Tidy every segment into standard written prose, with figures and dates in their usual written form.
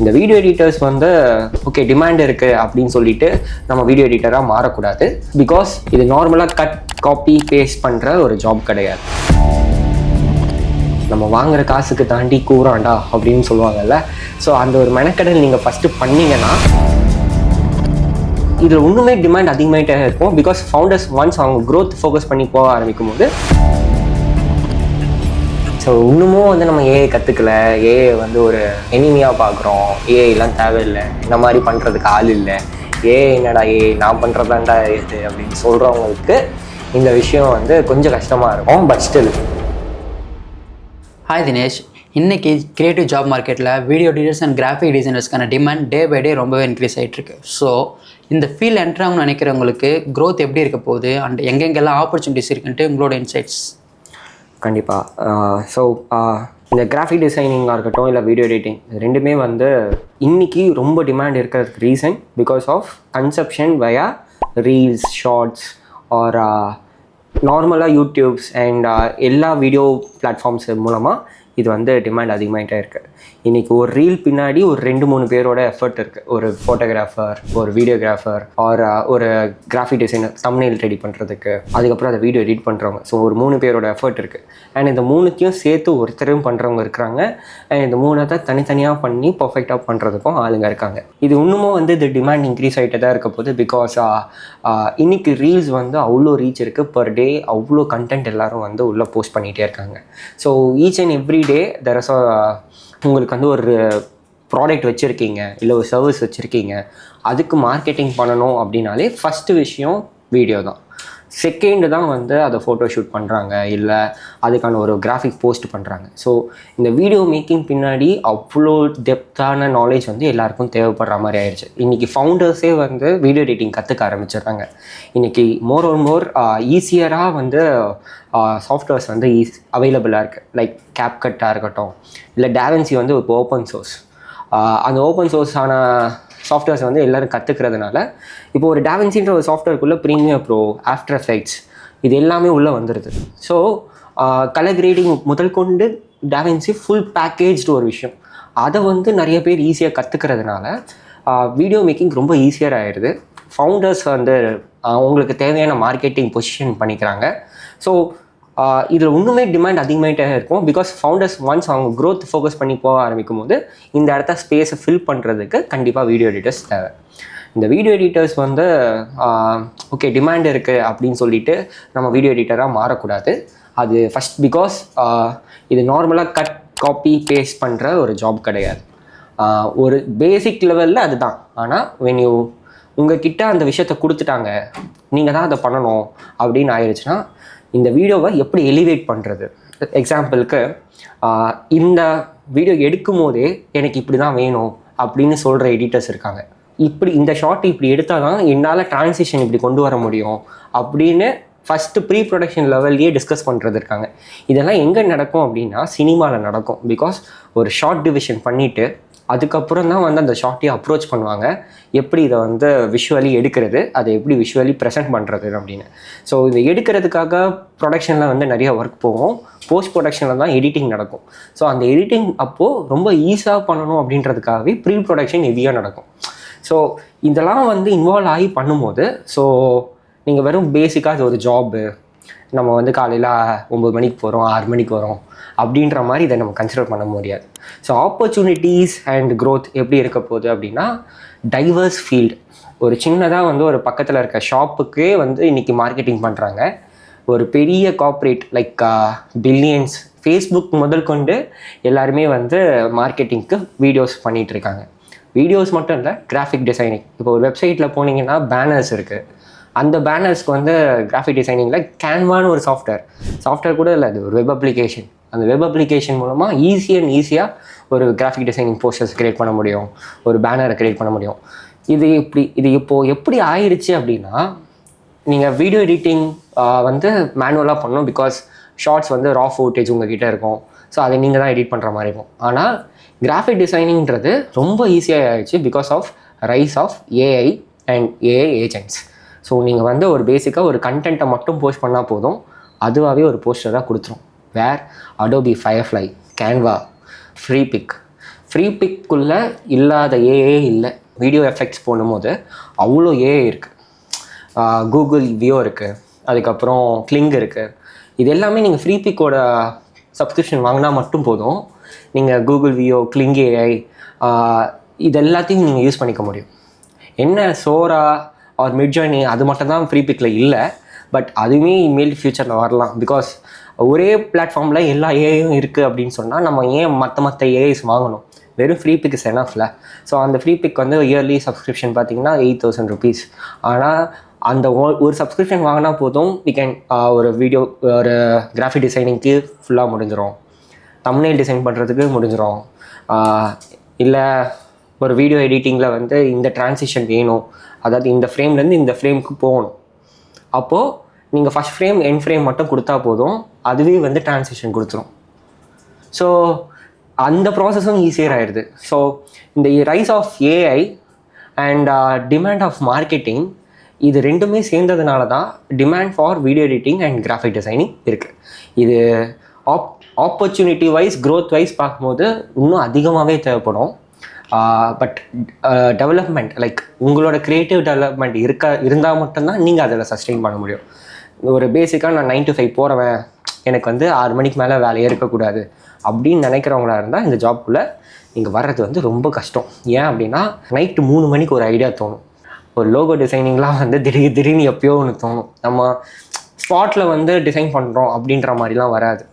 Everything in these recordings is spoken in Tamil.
இந்த வீடியோ எடிட்டர்ஸ் வந்து ஓகே டிமாண்ட் இருக்குது அப்படின்னு சொல்லிட்டு நம்ம வீடியோ எடிட்டராக மாறக்கூடாது. பிகாஸ் இது நார்மலாக கட் காப்பி பேஸ்ட் பண்ணுற ஒரு ஜாப் கிடையாது. நம்ம வாங்குகிற காசுக்கு தாண்டி கூறாண்டா அப்படின்னு சொல்லுவாங்கல்ல. ஸோ அந்த ஒரு மெனக்கடல் நீங்கள் ஃபஸ்ட்டு பண்ணிங்கன்னா இதில் இன்னுமே டிமாண்ட் அதிகமாகிட்டே இருக்கும். பிகாஸ் ஃபவுண்டர்ஸ் ஒன்ஸ் அவங்க க்ரோத் ஃபோக்கஸ் பண்ணி போக ஆரம்பிக்கும் போது ஸோ இன்னமும் வந்து நம்ம ஏஐ கற்றுக்கல, ஏஐ வந்து ஒரு எனிமியாக பார்க்குறோம், ஏஐலாம் தேவையில்லை, இந்த மாதிரி பண்ணுறதுக்கு ஆள் இல்லை, ஏஐ என்னடா நான் பண்ணுறதாண்டா இது அப்படின்னு சொல்கிறவங்களுக்கு இந்த விஷயம் வந்து கொஞ்சம் கஷ்டமாக இருக்கும். பட் ஸ்டில் ஹாய் தினேஷ், இன்றைக்கி கிரியேட்டிவ் ஜாப் மார்க்கெட்டில் வீடியோ எடிட்டர்ஸ் அண்ட் கிராஃபிக் டிசைனர்ஸ்க்கான டிமாண்ட் டே பை டே ரொம்பவே இன்க்ரீஸ் ஆகிட்டுருக்கு. ஸோ இந்த ஃபீல்ட் என்ட்ராகணும்னு நினைக்கிறவங்களுக்கு க்ரோத் எப்படி இருக்க போகுது அண்ட் எங்கெங்கெல்லாம் ஆப்பர்ச்சுனிட்டிஸ் இருக்குன்ட்டு உங்களோட இன்சைட்ஸ். கண்டிப்பாக. ஸோ இந்த கிராஃபிக் டிசைனிங்காக இருக்கட்டும் இல்லை வீடியோ எடிட்டிங் ரெண்டுமே வந்து இன்றைக்கி ரொம்ப டிமாண்ட் இருக்கிறதுக்கு reason because of conception via reels, shorts or நார்மலாக யூடியூப்ஸ் அண்ட் எல்லா வீடியோ பிளாட்ஃபார்ம்ஸ் மூலமாக இது வந்து டிமாண்ட் அதிகமாகிட்டே இருக்குது. இன்றைக்கி ஒரு ரீல் பின்னாடி ஒரு 2-3 பேரோட எஃபர்ட் இருக்குது. ஒரு ஃபோட்டோகிராஃபர், ஒரு வீடியோகிராஃபர் ஆர் ஒரு கிராஃபிக் டிசைனர் தம்ப்நெயில் ரெடி பண்ணுறதுக்கு, அதுக்கப்புறம் அதை வீடியோ எடிட் பண்ணுறவங்க. ஸோ ஒரு 3 பேரோட எஃபர்ட் இருக்குது. அண்ட் இந்த 3த்தையும் சேர்த்து ஒருத்தரும் பண்ணுறவங்க இருக்கிறாங்க. அண்ட் இந்த 3 தனித்தனியாக பண்ணி பர்ஃபெக்டாக பண்ணுறதுக்கும் ஆளுங்க இருக்காங்க. இது இன்னமும் வந்து இந்த டிமாண்ட் இன்க்ரீஸ் ஆகிட்டே தான் இருக்க போகுது. பிகாஸ் இன்றைக்கி ரீல்ஸ் வந்து அவ்வளோ ரீச் இருக்குது. பர் டே அவ்வளோ கண்டென்ட் எல்லோரும் வந்து உள்ளே போஸ்ட் பண்ணிகிட்டே இருக்காங்க. So each and every day there is உங்களுக்கு வந்து ஒரு ப்ராடக்ட் வச்சுருக்கீங்க இல்லை ஒரு சர்வீஸ் வச்சுருக்கீங்க, அதுக்கு மார்க்கெட்டிங் பண்ணணும் அப்படின்னாலே ஃபஸ்ட்டு விஷயம் வீடியோ தான். செகண்டு தான் வந்து அதை ஃபோட்டோ ஷூட் பண்ணுறாங்க இல்லை அதுக்கான ஒரு கிராஃபிக் போஸ்ட் பண்ணுறாங்க. ஸோ இந்த வீடியோ மேக்கிங் பின்னாடி அவ்வளோ டெப்த்தான நாலேஜ் வந்து எல்லாருக்கும் தேவைப்படுற மாதிரி ஆயிடுச்சு. இன்றைக்கி ஃபவுண்டர்ஸே வந்து வீடியோ எடிட்டிங் கற்றுக்க ஆரம்பிச்சிடுறாங்க. இன்றைக்கி மோர் ஈஸியராக வந்து சாஃப்ட்வேர்ஸ் வந்து அவைலபிளாக இருக்குது. லைக் கேப்கட்டாக இருக்கட்டும் இல்லை டாவின்சி வந்து இப்போ ஓப்பன் சோர்ஸ். அந்த ஓப்பன் சோர்ஸான சாஃப்ட்வேர்ஸ் வந்து எல்லோரும் கற்றுக்கிறதுனால இப்போ ஒரு டாவின்சின்ற ஒரு சாஃப்ட்வேர்க்குள்ளே ப்ரீமியர் ப்ரோ, ஆஃப்டர் எஃபெக்ட்ஸ் இது எல்லாமே உள்ளே வந்துடுது. ஸோ கலர் கிரேடிங் முதல் கொண்டு டாவின்சி ஃபுல் பேக்கேஜ்டு ஒரு விஷயம். அதை வந்து நிறைய பேர் ஈஸியாக கற்றுக்கிறதுனால வீடியோ மேக்கிங் ரொம்ப ஈஸியாக ஆகிடுது. ஃபவுண்டர்ஸ் வந்து அவங்களுக்கு தேவையான மார்க்கெட்டிங் பொசிஷன் பண்ணிக்கிறாங்க. ஸோ இதில் இன்னுமே டிமாண்ட் அதிகமாகிட்டே இருக்கும். பிகாஸ் ஃபவுண்டர்ஸ் ஒன்ஸ் அவங்க க்ரோத் ஃபோக்கஸ் பண்ணி போக ஆரம்பிக்கும் போது இந்த இடத்த ஸ்பேஸை ஃபில் பண்ணுறதுக்கு கண்டிப்பாக வீடியோ எடிட்டர்ஸ் தேவை. இந்த வீடியோ எடிட்டர்ஸ் வந்து ஓகே டிமாண்ட் இருக்குது அப்படின்னு சொல்லிட்டு நம்ம வீடியோ எடிட்டராக மாறக்கூடாது. அது ஃபஸ்ட் பிகாஸ் இது நார்மலாக கட் காப்பி பேஸ்ட் பண்ணுற ஒரு ஜாப் கிடையாது. ஒரு பேசிக் லெவலில் அதுதான். ஆனால் வென் யூ உங்ககிட்ட அந்த விஷயத்தை கொடுத்துட்டாங்க, நீங்கள் தான் அதை பண்ணணும் அப்படின்னு ஆயிடுச்சுன்னா இந்த வீடியோவை எப்படி எலிவேட் பண்ணுறது. எக்ஸாம்பிளுக்கு இந்த வீடியோ எடுக்கும் போதே எனக்கு இப்படி தான் வேணும் அப்படின்னு சொல்கிற எடிட்டர்ஸ் இருக்காங்க. இப்படி இந்த ஷார்ட் இப்படி எடுத்தால் தான் என்னால் டிரான்சிஷன் இப்படி கொண்டு வர முடியும் அப்படின்னு ஃபஸ்ட்டு ப்ரீ ப்ரொடக்ஷன் லெவல்லையே டிஸ்கஸ் பண்ணுறது இருக்காங்க. இதெல்லாம் எங்கே நடக்கும் அப்படின்னா சினிமாவில் நடக்கும். பிகாஸ் ஒரு ஷார்ட் டிவிஷன் பண்ணிவிட்டு அதுக்கப்புறம் தான் வந்து அந்த ஷார்ட்டையும் அப்ரோச் பண்ணுவாங்க. எப்படி இதை வந்து விஷுவலி எடுக்கிறது, அதை எப்படி விஷுவலி ப்ரெசென்ட் பண்ணுறது அப்படின்னு. ஸோ இதை எடுக்கிறதுக்காக ப்ரொடக்ஷனில் வந்து நிறைய ஒர்க் போகும். போஸ்ட் ப்ரொடக்ஷனில் தான் எடிட்டிங் நடக்கும். ஸோ அந்த எடிட்டிங் அப்போது ரொம்ப ஈஸியாக பண்ணணும் அப்படின்றதுக்காகவே ப்ரீ ப்ரொடக்ஷன் ஹெவியாக நடக்கும். ஸோ இதெல்லாம் வந்து இன்வால்வ் ஆகி பண்ணும்போது ஸோ நீங்கள் வெறும் பேசிக்காக இது ஒரு ஜாப்பு, நம்ம வந்து காலையில் 9 மணிக்கு போகிறோம், 6 மணிக்கு வரோம் அப்படின்ற மாதிரி இதை நம்ம கன்சிடர் பண்ண முடியாது. ஸோ ஆப்பர்ச்சுனிட்டிஸ் அண்ட் க்ரோத் எப்படி இருக்க போகுது அப்படின்னா டைவர்ஸ் ஃபீல்டு. ஒரு சின்னதாக வந்து ஒரு பக்கத்தில் இருக்க ஷாப்புக்கே வந்து இன்றைக்கி மார்க்கெட்டிங் பண்ணுறாங்க. ஒரு பெரிய கார்ப்பரேட் லைக் பில்லியன்ஸ், ஃபேஸ்புக் முதல் கொண்டு எல்லாருமே வந்து மார்க்கெட்டிங்க்கு வீடியோஸ் பண்ணிகிட்ருக்காங்க. வீடியோஸ் மட்டும் இல்லை, கிராஃபிக் டிசைனிங். இப்போ ஒரு வெப்சைட்டில் போனீங்கன்னா பேனர்ஸ் இருக்குது. அந்த பேனர்ஸ்க்கு வந்து கிராஃபிக் டிசைனிங்கில் கேன்வான்னு ஒரு சாஃப்ட்வேர் கூட இல்லை, அது ஒரு வெப் அப்ளிகேஷன். அந்த வெப் அப்ளிகேஷன் மூலமாக ஈஸியாக ஒரு கிராஃபிக் டிசைனிங் போஸ்டர்ஸ் க்ரியேட் பண்ண முடியும், ஒரு பேனரை க்ரியேட் பண்ண முடியும். இது இப்போது எப்படி ஆயிடுச்சு அப்படின்னா நீங்கள் வீடியோ எடிட்டிங் வந்து மேனுவலாக பண்ணணும். பிகாஸ் ஷார்ட்ஸ் வந்து ரா ஃபுட்டேஜ் உங்ககிட்ட இருக்கும். ஸோ அதை நீங்கள் தான் எடிட் பண்ணுற மாதிரி இருக்கும். ஆனால் கிராஃபிக் டிசைனிங்கிறது ரொம்ப ஈஸியாக ஆகிடுச்சு because of rise of AI and AI agents. So நீங்கள் வந்து ஒரு பேசிக்காக ஒரு கண்டென்ட்டை மட்டும் போஸ்ட் பண்ணால் போதும், அதுவாகவே ஒரு போஸ்டராக கொடுத்துரும். வேர் அடோபி ஃபயர்ஃப்ளை, கேன்வா, ஃப்ரீபிக் ஃப்ரீ பிக்குள்ளே இல்லாத ஏஏ இல்லை. வீடியோ எஃபெக்ட்ஸ் போடும்போது அவ்வளோ ஏஏ இருக்குது. கூகுள் வியோ இருக்குது, அதுக்கப்புறம் கிளிங் இருக்குது. இது எல்லாமே நீங்கள் ஃப்ரீ பிக்கோட சப்ஸ்கிரிப்ஷன் வாங்கினா மட்டும் போதும். நீங்கள் கூகுள் வியோ, கிளிங் ஏஐ இது எல்லாத்தையும் நீங்கள் யூஸ் பண்ணிக்க முடியும். என்ன சோரா ஆர் மிட்ஜர்னி அது மட்டும் தான் ஃப்ரீ பிக்கில் இல்லை. பட் அதுவுமே இனிமேல் ஃப்யூச்சரில் வரலாம். பிகாஸ் ஒரே பிளாட்ஃபார்மில் எல்லா ஏஐயும் இருக்குது அப்படின்னு சொன்னால் நம்ம ஏன் மற்ற ஏஐஸ் வாங்கணும்? வெறும் ஃப்ரீ பிக் இஸ் எனஃப்ல. ஸோ அந்த ஃப்ரீ பிக் வந்து இயர்லி சப்ஸ்கிரிப்ஷன் பார்த்தீங்கன்னா 8,000 rupees. ஆனால் அந்த ஒரு சப்ஸ்கிரிப்ஷன் வாங்கினா போதும், வி கேன் ஒரு வீடியோ, ஒரு கிராஃபிக் டிசைனிங்க்கு ஃபுல்லாக முடிஞ்சிடும், தம்ப்நெயில் டிசைன் பண்ணுறதுக்கு முடிஞ்சிடும். இல்லை ஒரு வீடியோ எடிட்டிங்கில் வந்து இந்த ட்ரான்சிஷன் வேணும், அதாவது இந்த ஃப்ரேம்லேருந்து இந்த ஃப்ரேமுக்கு போகணும். அப்போது நீங்கள் ஃபஸ்ட் ஃப்ரேம் எண்ட் ஃப்ரேம் மட்டும் கொடுத்தா போதும், அதுவே வந்து ட்ரான்சிஷன் கொடுத்துரும். ஸோ அந்த ப்ராசஸும் ஈஸியர் ஆகிடுது. ஸோ இந்த rise of AI and demand of marketing, இது ரெண்டுமே சேர்ந்ததுனால தான் demand for video editing and graphic designing இருக்குது. இது ஆப்பர்ச்சுனிட்டி வைஸ், க்ரோத் வைஸ் பார்க்கும்போது இன்னும் அதிகமாகவே தேவைப்படும். பட் டெவலப்மெண்ட், லைக் உங்களோட க்ரியேட்டிவ் டெவலப்மெண்ட் இருந்தால் மட்டும்தான் நீங்கள் அதில் சஸ்டெயின் பண்ண முடியும். ஒரு பேசிக்காக நான் 9 to 5 போகிறவன், எனக்கு வந்து 6 மணிக்கு மேலே வேலையே இருக்கக்கூடாது அப்படின்னு நினைக்கிறவங்களா இருந்தால் இந்த ஜாப்குள்ளே நீங்கள் வர்றது வந்து ரொம்ப கஷ்டம். ஏன் அப்படின்னா நைட்டு 3 மணிக்கு ஒரு ஐடியா தோணும். ஒரு லோகோ டிசைனிங்லாம் வந்து திடீர்னு எப்பயோ ஒன்று தோணும். நம்ம ஸ்பாட்டில் வந்து டிசைன் பண்ணுறோம் அப்படின்ற மாதிரிலாம் வராது.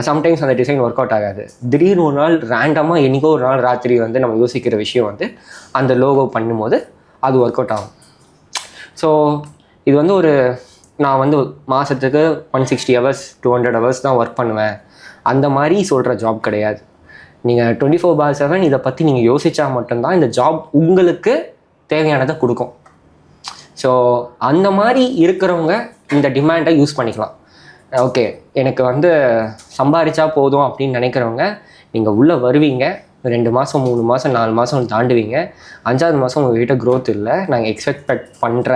சம்டைம்ஸ் அந்த டிசைன் ஒர்க் அவுட் ஆகாது. திடீர்னு ஒரு நாள் ரேண்டமாக என்றைக்கோ ஒரு நாள் ராத்திரி வந்து நம்ம யோசிக்கிற விஷயம் வந்து அந்த லோகோ பண்ணும்போது அது ஒர்க் அவுட் ஆகும். ஸோ இது வந்து நான் வந்து மாதத்துக்கு 160 hours 200 hours தான் ஒர்க் பண்ணுவேன் அந்த மாதிரி சொல்கிற ஜாப் கிடையாது. நீங்கள் 24/7 இதை பற்றி நீங்கள் யோசித்தா மட்டும்தான் இந்த ஜாப் உங்களுக்கு தேவையானதை கொடுக்கும். ஸோ அந்த மாதிரி இருக்கிறவங்க இந்த டிமாண்டை யூஸ் பண்ணிக்கலாம். ஓகே, எனக்கு வந்து சம்பாதிச்சா போதும் அப்படின்னு நினைக்கிறவங்க நீங்கள் உள்ளே வருவீங்க, 2 மாதம் 3 மாதம் 4 மாதம் தாண்டுவீங்க, 5ஆவது மாதம் உங்கள்கிட்ட க்ரோத் இல்லை, நாங்கள் எக்ஸ்பெக்ட் பண்ணுற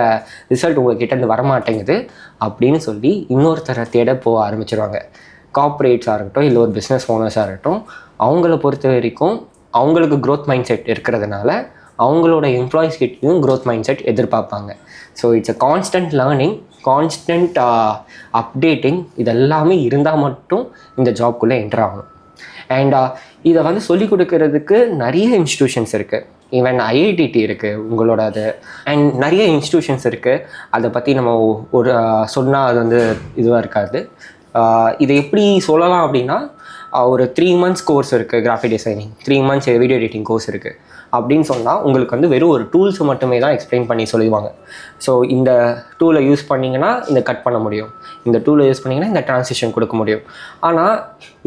ரிசல்ட் உங்கள்கிட்டேருந்து வரமாட்டேங்குது அப்படின்னு சொல்லி இன்னொருத்தரை தேட போக ஆரம்பிச்சிருவாங்க. கார்ப்பரேட்ஸாக இருக்கட்டும், இல்லை ஒரு பிஸ்னஸ் ஓனர்ஸாக இருக்கட்டும், அவங்கள பொறுத்த வரைக்கும் அவங்களுக்கு க்ரோத் மைண்ட் செட் இருக்கிறதுனால அவங்களோட எம்ப்ளாயிஸ் கிட்டேயும் க்ரோத் மைண்ட் செட் எதிர்பார்ப்பாங்க. So it's a constant learning, constant updating, இதெல்லாமே இருந்தால் மட்டும் இந்த ஜாப்குள்ளே என்டர் ஆகணும். அண்ட் இதை வந்து சொல்லிக் கொடுக்கறதுக்கு நிறைய இன்ஸ்டிடியூஷன்ஸ் இருக்குது. ஈவன் ஐஐடிடி இருக்குது உங்களோட அது, அண்ட் நிறைய இன்ஸ்டிடியூஷன்ஸ் இருக்குது. அதை பற்றி நம்ம ஒரு சொன்னால் அது வந்து இதுவாக இருக்காது. இதை எப்படி சொல்லலாம் அப்படின்னா, ஒரு 3 months கோர்ஸ் இருக்குது graphic designing, 3 months video editing course இருக்குது அப்படின்னு சொன்னால் உங்களுக்கு வந்து வெறும் ஒரு டூல்ஸ் மட்டுமே தான் எக்ஸ்பிளைன் பண்ணி சொல்லுவாங்க. ஸோ இந்த டூலை யூஸ் பண்ணிங்கன்னா இந்த கட் பண்ண முடியும், இந்த டூலை யூஸ் பண்ணிங்கன்னா இந்த ட்ரான்சிஷன் கொடுக்க முடியும். ஆனால்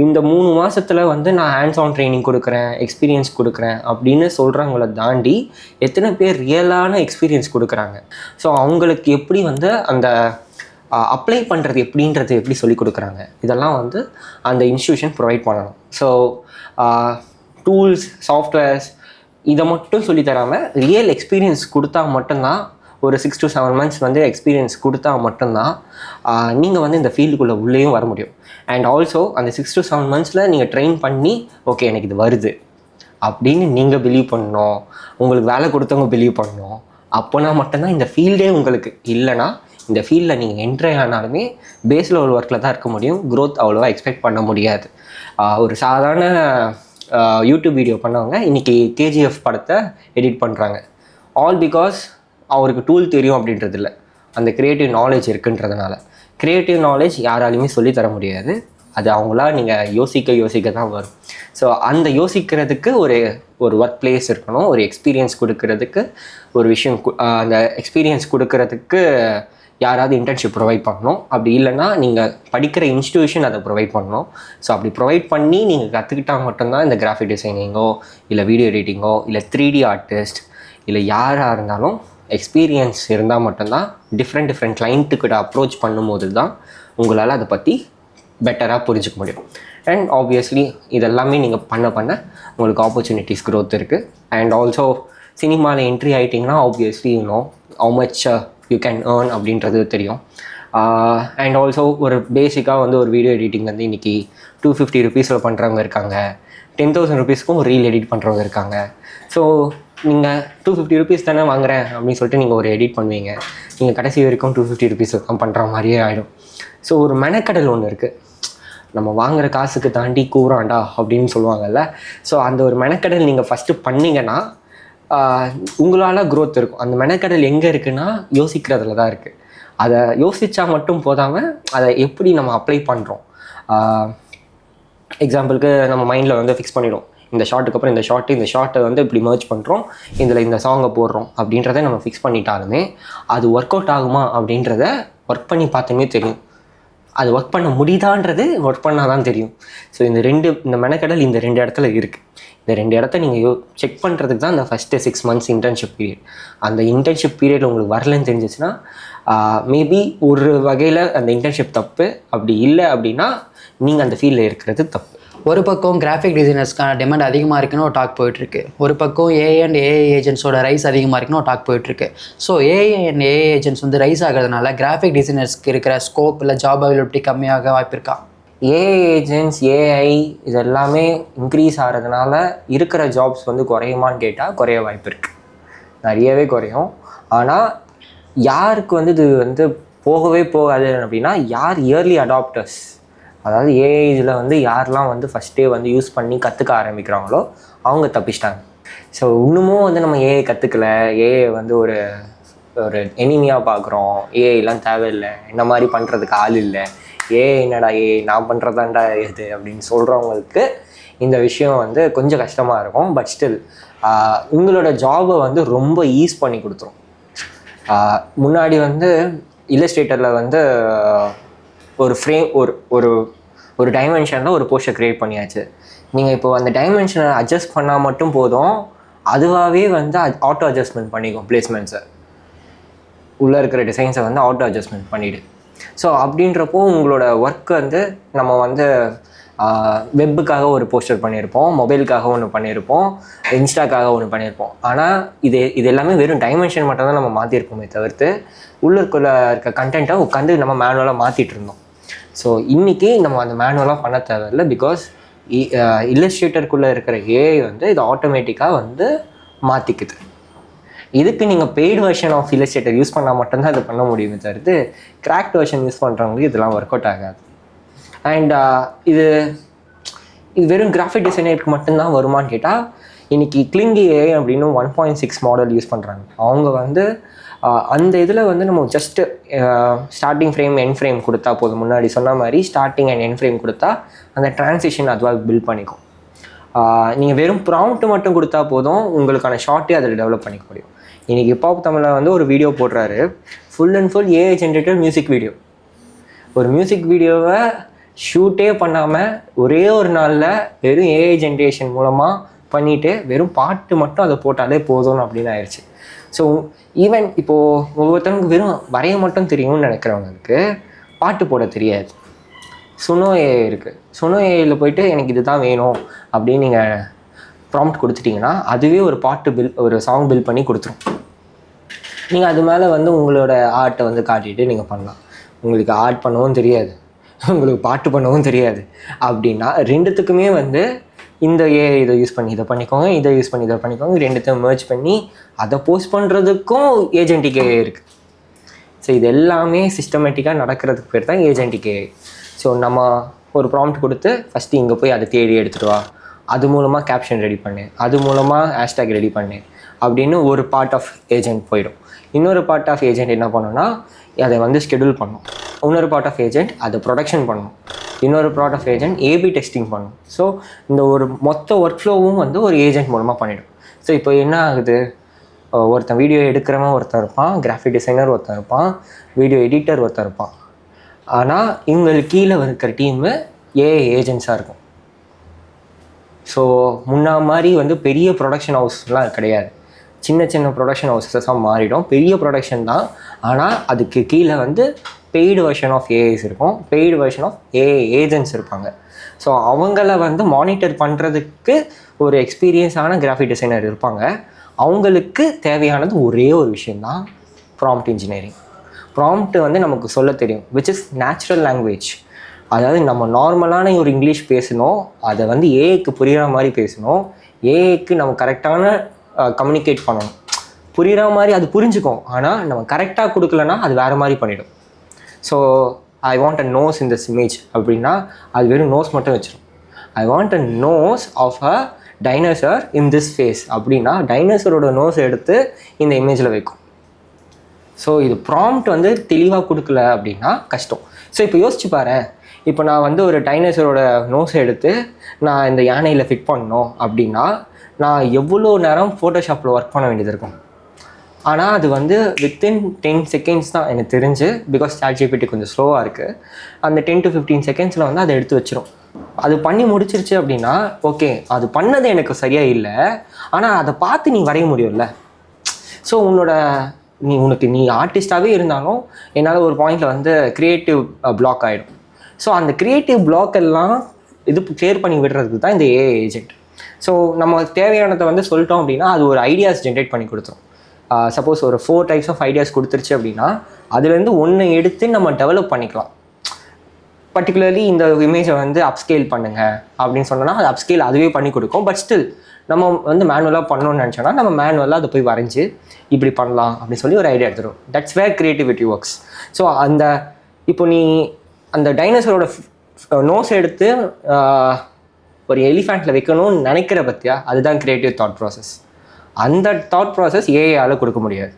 இந்த 3 மாதத்தில் வந்து நான் ஹேண்ட்ஸ் ஆன் ட்ரைனிங் கொடுக்குறேன், எக்ஸ்பீரியன்ஸ் கொடுக்குறேன் அப்படின்னு சொல்கிறவங்கள தாண்டி எத்தனை பேர் ரியலான எக்ஸ்பீரியன்ஸ் கொடுக்குறாங்க? ஸோ அவங்களுக்கு எப்படி வந்து அந்த அப்ளை பண்ணுறது எப்படின்றது எப்படி சொல்லிக் கொடுக்குறாங்க? இதெல்லாம் வந்து அந்த இன்ஸ்டியூஷன் ப்ரொவைட் பண்ணணும். ஸோ டூல்ஸ், சாஃப்ட்வேர்ஸ் இதை மட்டும் சொல்லித்தராமல் ரியல் எக்ஸ்பீரியன்ஸ் கொடுத்தா மட்டும்தான், ஒரு 6 to 7 months வந்து எக்ஸ்பீரியன்ஸ் கொடுத்தா மட்டும்தான் நீங்கள் வந்து இந்த ஃபீல்டுக்குள்ளே உள்ளேயும் வர முடியும். அண்ட் ஆல்சோ அந்த 6 to 7 months நீங்கள் ட்ரெயின் பண்ணி ஓகே எனக்கு இது வருது அப்படின்னு நீங்கள் பிலீவ் பண்ணணும், உங்களுக்கு வேலை கொடுத்தவங்க பிலீவ் பண்ணணும். அப்போனா மட்டும்தான் இந்த ஃபீல்டே உங்களுக்கு. இல்லைனா இந்த ஃபீல்டில் நீங்கள் என்ட்ரி ஆனாலுமே பேஸ் லெவல் ஒர்க்கில் தான் இருக்க முடியும், க்ரோத் அவ்வளோவா எக்ஸ்பெக்ட் பண்ண முடியாது. ஒரு சாதாரண யூடியூப் வீடியோ பண்ணவங்க இன்றைக்கி கேஜிஎஃப் படத்தை எடிட் பண்ணுறாங்க. ஆல் பிகாஸ் அவருக்கு டூல் தெரியும் அப்படின்றது இல்லை, அந்த க்ரியேட்டிவ் நாலேஜ் இருக்குன்றதுனால. க்ரியேட்டிவ் நாலேஜ் யாராலையுமே சொல்லித்தர முடியாது, அது அவங்களா நீங்கள் யோசிக்க தான் வரும். ஸோ அந்த யோசிக்கிறதுக்கு ஒரு ஒர்க் பிளேஸ் இருக்கணும், ஒரு எக்ஸ்பீரியன்ஸ் கொடுக்கறதுக்கு ஒரு விஷயம், அந்த எக்ஸ்பீரியன்ஸ் கொடுக்கறதுக்கு யாராவது இன்டர்ன்ஷிப் ப்ரொவைட் பண்ணணும். அப்படி இல்லைன்னா நீங்கள் படிக்கிற இன்ஸ்டிடியூஷன் அதை ப்ரொவைட் பண்ணணும். ஸோ அப்படி ப்ரொவைட் பண்ணி நீங்கள் கற்றுக்கிட்டால் மட்டும்தான் இந்த கிராஃபிக் டிசைனிங்கோ இல்லை வீடியோ எடிட்டிங்கோ இல்லை 3D ஆர்டிஸ்ட் இல்லை யாராக இருந்தாலும் எக்ஸ்பீரியன்ஸ் இருந்தால் மட்டும்தான் டிஃப்ரெண்ட் கிளைண்ட்டுக்கிட்ட அப்ரோச் பண்ணும்போது தான் உங்களால் அதை பற்றி பெட்டராக புரிஞ்சுக்க முடியும். அண்ட் ஆப்வியஸ்லி இதெல்லாமே நீங்கள் பண்ண உங்களுக்கு ஆப்பர்ச்சுனிட்டிஸ் க்ரோத் இருக்குது. அண்ட் ஆல்சோ சினிமாவில் என்ட்ரி ஆகிட்டிங்கன்னா obviously how much you can earn அப்படின்றது தெரியும். அண்ட் ஆல்சோ ஒரு பேசிக்காக வந்து ஒரு வீடியோ எடிட்டிங் வந்து இன்றைக்கி 250 rupees பண்ணுறவங்க இருக்காங்க, 10,000 ருபீஸ்க்கும் ஒரு ரீல் எடிட் பண்ணுறவங்க இருக்காங்க. ஸோ நீங்கள் 250 ருபீஸ் தானே வாங்குறேன் அப்படின்னு சொல்லிட்டு நீங்கள் ஒரு எடிட் பண்ணுவீங்க. நீங்கள் கடைசி வரைக்கும் 250 ருபீஸ் தான் பண்ணுற மாதிரியே ஆகிடும். ஸோ ஒரு மெனக்கடல் ஒன்று இருக்குது. நம்ம வாங்குகிற காசுக்கு தாண்டி கூறாண்டா அப்படின்னு சொல்லுவாங்கல்ல. ஸோ அந்த ஒரு மெனக்கடல் நீங்கள் ஃபஸ்ட்டு பண்ணிங்கன்னா உங்களால் க்ரோத் இருக்கும். அந்த மெனக்கடல் எங்கே இருக்குன்னா யோசிக்கிறதுல தான் இருக்குது. அதை யோசித்தா மட்டும் போதாமல் அதை எப்படி நம்ம அப்ளை பண்ணுறோம். எக்ஸாம்பிளுக்கு நம்ம மைண்டில் வந்து ஃபிக்ஸ் பண்ணிவிடும், இந்த ஷார்ட்டுக்கு அப்புறம் இந்த ஷார்ட்டை வந்து இப்படி மர்ஜ் பண்ணுறோம், இதில் இந்த சாங்கை போடுறோம் அப்படின்றத நம்ம ஃபிக்ஸ் பண்ணிட்டாலுமே அது ஒர்க் அவுட் ஆகுமா அப்படின்றத ஒர்க் பண்ணி பார்த்துமே தெரியும். அது ஒர்க் பண்ண முடியுதான்றது ஒர்க் பண்ணால் தான் தெரியும். ஸோ இந்த மெனக்கடல் இந்த 2 இடத்துல இருக்குது. இந்த 2 இடத்த நீங்கள் செக் பண்ணுறதுக்கு தான் இந்த ஃபஸ்ட்டு 6 months இன்டர்ன்ஷிப் பீரியட். அந்த இன்டர்ன்ஷிப் பீரியட் உங்களுக்கு வரலன்னு தெரிஞ்சிச்சுன்னா மேபி ஒரு வகையில் அந்த இன்டர்ன்ஷிப் தப்பு. அப்படி இல்லை அப்படின்னா நீங்கள் அந்த ஃபீல்டில் இருக்கிறது தப்பு. ஒரு பக்கம் கிராஃபிக் டிசைனர்ஸ்க்கான டிமாண்ட் அதிகமாக இருக்குன்னு ஒரு டாக் போயிட்டுருக்கு. ஒரு பக்கம் ஏஐ அண்ட் ஏஐ ஏஜென்ட்ஸோட ரைஸ் அதிகமாக இருக்குன்னு ஒரு டாக் போயிட்டுருக்கு. So AI and AI agents வந்து ரைஸ் ஆகிறதுனால கிராஃபிக் டிசைனர்ஸ்க்கு இருக்கிற ஸ்கோப் இல்லை ஜாப் அவைலபிலிட்டி கம்மியாக வாய்ப்பு இருக்கா? ஏஐ ஏஜென்ட்ஸ் ஏஐ இது எல்லாமே இன்க்ரீஸ் ஆகிறதுனால இருக்கிற ஜாப்ஸ் வந்து குறையுமான்னு கேட்டால் குறைய வாய்ப்பு இருக்குது. நிறையவே குறையும். ஆனால் யாருக்கு வந்து இது வந்து போகவே போகாது அப்படின்னா யார் இயர்லி அடாப்டர்ஸ், அதாவது ஏஐ இதில் வந்து யாரெல்லாம் வந்து ஃபஸ்ட்டே வந்து யூஸ் பண்ணி கற்றுக்க ஆரம்பிக்கிறாங்களோ அவங்க தப்பிச்சிட்டாங்க. ஸோ இன்னமும் வந்து நம்ம ஏஐ கற்றுக்கல, ஏஐ வந்து ஒரு எனிமியாக பார்க்குறோம், ஏஐலாம் தேவையில்லை, இந்த மாதிரி பண்ணுறதுக்கு ஆள் இல்லை, ஏஐ என்னடா ஏஐ நான் பண்ணுறதாண்டா இது அப்படின்னு சொல்கிறவங்களுக்கு இந்த விஷயம் வந்து கொஞ்சம் கஷ்டமாக இருக்கும். பட் ஸ்டில் உங்களோட ஜாபை வந்து ரொம்ப ஈஸ் பண்ணி கொடுத்துரும். முன்னாடி வந்து இல்லஸ்ட்ரேட்டரில் வந்து ஒரு ஃப்ரேம் ஒரு டைமென்ஷனில் ஒரு போஸ்டர் க்ரியேட் பண்ணியாச்சு. நீங்கள் இப்போ அந்த டைமென்ஷனை அட்ஜஸ்ட் பண்ணால் மட்டும் போதும், அதுவாகவே வந்து ஆட்டோ அட்ஜஸ்ட்மெண்ட் பண்ணிக்கும். பிளேஸ்மெண்ட்ஸை உள்ளே இருக்கிற டிசைன்ஸை வந்து ஆட்டோ அட்ஜஸ்ட்மெண்ட் பண்ணிவிடு. ஸோ அப்படின்றப்போ உங்களோட ஒர்க் வந்து நம்ம வந்து வெப்புக்காக ஒரு போஸ்டர் பண்ணியிருப்போம், மொபைலுக்காக ஒன்று பண்ணியிருப்போம், இன்ஸ்டாக்காக ஒன்று பண்ணியிருப்போம். ஆனால் இது எல்லாமே வெறும் டைமென்ஷன் மட்டும் தான் நம்ம மாற்றிருப்போமே தவிர்த்து உள்ளுக்குள்ளே இருக்க கண்டென்ட்டை உட்காந்து நம்ம மேனுவலாக மாற்றிட்டு இருந்தோம். ஸோ இன்றைக்கி நம்ம அந்த மேனுவலாக பண்ண தேவையில்லை. பிகாஸ் இல்லஸ்ட்ரேட்டருக்குள்ளே இருக்கிற ஏஐ வந்து இது ஆட்டோமேட்டிக்காக வந்து மாற்றிக்குது. இதுக்கு நீங்கள் paid version of illustrator use பண்ணால் மட்டும்தான் இது பண்ண முடியுமே தவிர்த்து கிராக்ட் வெர்ஷன் யூஸ் பண்ணுறவங்களுக்கு இதெல்லாம் ஒர்க் அவுட் ஆகாது. அண்ட் இது வெறும் கிராஃபிக் டிசைனருக்கு மட்டும்தான் வருமானு கேட்டால் இன்றைக்கி கிளிங்கி ஏஐ அப்படின்னு 1.6 மாடல் யூஸ் பண்ணுறாங்க. அவங்க வந்து அந்த இதில் வந்து நம்ம just starting frame end frame கொடுத்தா போதும். முன்னாடி சொன்ன மாதிரி ஸ்டார்டிங் அண்ட் எண்ட் ஃப்ரேம் கொடுத்தா அந்த ட்ரான்சிஷன் அதுவாக பில்ட் பண்ணிக்கும். நீங்கள் வெறும் ப்ராம்ப்ட் மட்டும் கொடுத்தா போதும், உங்களுக்கான ஷார்ட்டே அதில் டெவலப் பண்ணிக்க முடியும். இன்றைக்கி ஹிப்ஹாப் தமிழில் வந்து ஒரு வீடியோ போடுறாரு, full and full AI generated music video. ஒரு மியூசிக் வீடியோவை ஷூட்டே பண்ணாமல் ஒரே ஒரு நாளில் வெறும் ஏஐ ஜென்ரேஷன் மூலமாக பண்ணிவிட்டு வெறும் பாட்டு மட்டும் அதை போட்டாலே போதும்னு அப்படின்னு ஆயிடுச்சு. ஸோ ஈவன் இப்போது ஒவ்வொருத்தவங்களுக்கு வெறும் வரைய மட்டும் தெரியும்னு நினைக்கிறவங்களுக்கு பாட்டு போட தெரியாது. சுனோ ஏஐ இருக்குது. சுனோ ஏஐயில் போய்ட்டு எனக்கு இது தான் வேணும் அப்படின்னு நீங்கள் ப்ராம்ப்ட் கொடுத்துட்டிங்கன்னா அதுவே ஒரு சாங் பில் பண்ணி கொடுத்துரும். நீங்கள் அது மேலே வந்து உங்களோட ஆர்ட்டை வந்து காட்டிட்டு நீங்கள் பண்ணலாம். உங்களுக்கு ஆர்ட் பண்ணவும் தெரியாது, உங்களுக்கு பாட்டு பண்ணவும் தெரியாது அப்படின்னா ரெண்டுத்துக்குமே வந்து இந்த ஏஐ இதை யூஸ் பண்ணி இதை பண்ணிக்கோங்க, இதை யூஸ் பண்ணி இதை பண்ணிக்கோங்க, ரெண்டுத்தையும் மர்ஜ் பண்ணி அதை போஸ்ட் பண்ணுறதுக்கும் ஏஜென்டிக் ஏஐ இருக்குது. ஸோ இது எல்லாமே சிஸ்டமேட்டிக்காக நடக்கிறதுக்கு பேர் தான் ஏஜென்டிக் ஏஐ. ஸோ நம்ம ஒரு ப்ராம்ப்ட் கொடுத்து ஃபஸ்ட்டு இங்கே போய் அதை தேடி எடுத்துகிட்டு வா, அது மூலமாக கேப்ஷன் ரெடி பண்ணு, அது மூலமாக ஹேஷ்டேக் ரெடி பண்ணு அப்படின்னு ஒரு பார்ட் ஆஃப் ஏஜென்ட் போயிடும். இன்னொரு பார்ட் ஆஃப் ஏஜென்ட் என்ன பண்ணணும்னா அதை வந்து ஸ்கெடியூல் பண்ணணும். இன்னொரு பார்ட் ஆஃப் ஏஜென்ட் அதை ப்ரொடக்ஷன் பண்ணணும். இன்னொரு part of agent AB testing பண்ணணும். ஸோ இந்த ஒரு மொத்த ஒர்க் ஃப்ளோவும் வந்து ஒரு ஏஜென்ட் மூலமாக பண்ணிவிடும். ஸோ இப்போ என்ன ஆகுது, ஒருத்தன் வீடியோ எடுக்கிறவன் ஒருத்தன் இருப்பான், கிராஃபிக் டிசைனர் ஒருத்தன் இருப்பான், வீடியோ எடிட்டர் ஒருத்தன் இருப்பான். ஆனால் இவங்களுக்கு கீழே இருக்கிற டீமு ஏஐ ஏஜென்ட்ஸாக இருக்கும். ஸோ முன்னா மாதிரி வந்து பெரிய ப்ரொடக்ஷன் ஹவுஸ்லாம் கிடையாது, சின்ன சின்ன ப்ரொடக்ஷன் ஹவுஸஸாக மாறிடும். பெரிய ப்ரொடக்ஷன் தான், ஆனால் அதுக்கு கீழே வந்து பெய்டு வெர்ஷன் ஆஃப் ஏஐஸ் இருக்கும், paid version of AI agents இருப்பாங்க. ஸோ அவங்கள வந்து மானிட்டர் பண்ணுறதுக்கு ஒரு எக்ஸ்பீரியன்ஸான கிராஃபிக் டிசைனர் இருப்பாங்க. அவங்களுக்கு தேவையானது ஒரே ஒரு விஷயந்தான் ப்ராம்ப்ட் இன்ஜினியரிங். ப்ராம்ப்ட் வந்து நமக்கு சொல்ல தெரியும், விச் இஸ் நேச்சுரல் லாங்குவேஜ். அதாவது நம்ம நார்மலான ஒரு இங்கிலீஷ் பேசணும், அதை வந்து ஏஐக்கு புரிகிற மாதிரி பேசணும், ஏஐக்கு நம்ம கரெக்டான கம்யூனிகேட் பண்ணணும். புரிகிற மாதிரி அது புரிஞ்சுக்கும், ஆனால் நம்ம கரெக்டாக கொடுக்கலன்னா அது வேறு மாதிரி பண்ணிடும். So I want a nose in this image அப்படின்னா அது வெறும் நோஸ் மட்டும் வச்சிடும். I want a nose of a dinosaur in this face அப்படின்னா டைனோசரோட நோஸ் எடுத்து இந்த இமேஜில் வைக்கும். ஸோ இது ப்ராம்ப்ட் வந்து தெளிவாக கொடுக்கல அப்படின்னா கஷ்டம். ஸோ இப்போ யோசிச்சு பாரு, இப்போ நான் வந்து ஒரு டைனோசரோட நோஸை எடுத்து நான் இந்த யானையில் ஃபிட் பண்ணணும் அப்படின்னா நான் எவ்வளோ நேரம் ஃபோட்டோஷாப்பில் ஒர்க் பண்ண வேண்டியது இருக்கும். ஆனால் அது வந்து வித்தின் 10 செகண்ட்ஸ் தான் எனக்கு தெரிஞ்சு, பிகாஸ் ChatGPT கொஞ்சம் ஸ்லோவாக இருக்குது. அந்த 10 to 15 செகண்ட்ஸில் வந்து அதை எடுத்து வச்சிரும். அது பண்ணி முடிச்சிருச்சு அப்படின்னா ஓகே, அது பண்ணது எனக்கு சரியாக இல்லை, ஆனால் அதை பார்த்து நீ வரைய முடியும்ல. ஸோ நீ ஆர்டிஸ்டாகவே இருந்தாலும் என்னால் ஒரு பாயிண்டில் வந்து க்ரியேட்டிவ் பிளாக் ஆகிடும். ஸோ அந்த க்ரியேட்டிவ் பிளாக் எல்லாம் இது கிளியர் பண்ணி விடுறதுக்கு தான் இந்த ஏஐ ஏஜென்ட். ஸோ நம்ம தேவையானதை வந்து சொல்லிட்டோம் அப்படின்னா அது ஒரு ஐடியாஸ் ஜென்ரேட் பண்ணி கொடுத்துரும். சப்போஸ் ஒரு 4 types ஆஃப் ஐடியாஸ் கொடுத்துருச்சு அப்படின்னா அதுலேருந்து ஒன்று எடுத்து நம்ம டெவலப் பண்ணிக்கலாம். பர்டிகுலர்லி இந்த இமேஜை வந்து அப்ஸ்கேல் பண்ணுங்கள் அப்படின்னு சொன்னோன்னா அது அப்ஸ்கேல் அதுவே பண்ணி கொடுக்கும். பட் ஸ்டில் நம்ம வந்து மேனுவலாக பண்ணணும்னு நினச்சோன்னா நம்ம மேனுவலாக அதை போய் வரைஞ்சி இப்படி பண்ணலாம் அப்படின்னு சொல்லி ஒரு ஐடியா எடுத்துடும். That's where creativity works. So இப்போ நீ அந்த டைனோசரோட நோஸ் எடுத்து ஒரு எலிஃபேண்ட்டில் வைக்கணும்னு நினைக்கிற பற்றியா, அதுதான் க்ரியேட்டிவ் தாட் ப்ராசஸ். அந்த தாட் ப்ராசஸ் ஏஐயால் கொடுக்க முடியாது.